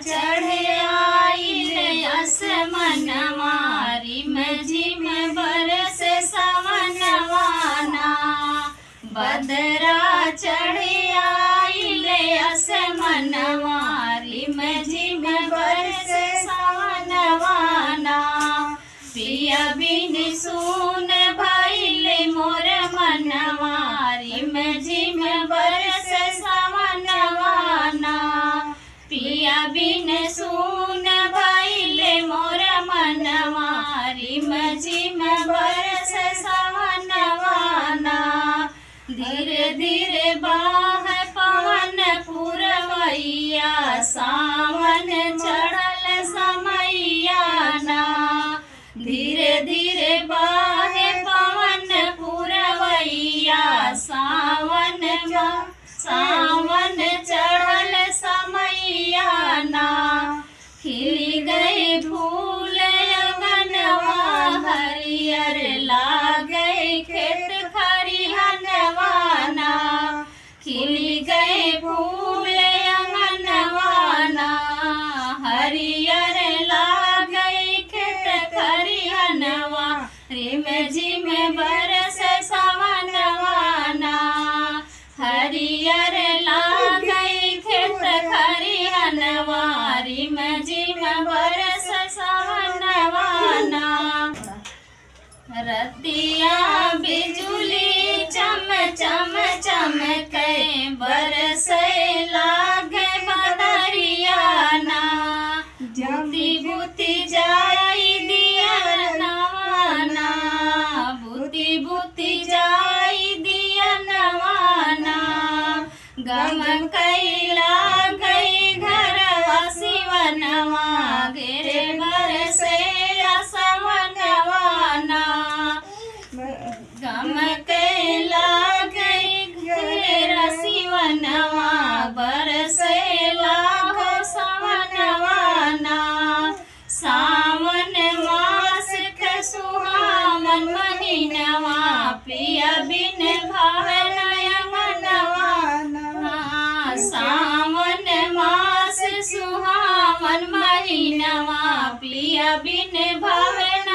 चढ़े आइल असमनवा रिम झिम बरस सवनवाना बदरा चढ़े आइल असमनवा रिम झिम बरस सवनवाना पिया बिन सून भइल मोर मनवा रिम झिम बरस सवनवाना पिया बिन सून भइल मोर मनवा रिम झिम बरस सवनवाना धीरे धीरे बाह पवन पुरवैया सावन चढ़ल समैया ना धीरे धीरे बाहे पवन पुरवैया सावन चढ़ल समैया ना खिल गए फूल अंगनवा हरियर लागे खेत खरिहनवाना खिल गए फूल अंगनवाना हरियर लागे खेत खरिहनवा रिम झिम बरस सवनवाना हरियर लागे खेत खरिहनवा रिम झिम बरस सवनवाना रतिया बिजुली चम चम चमके बरसे लागे बदरियाना बुति बुति जाई दिया नवाना बुति बुति जाई दिया नवाना गम कैला गई घर शिवनवा गिरे बरसे असवनवाना गम कैला गई घर शिवनवा बरसे लाहो सवनवाना सावन मास के सुहावन महीनवा पिया बिन भावन अंगनवाना सावन मास सुहावन महीनवा पिया बिन भावन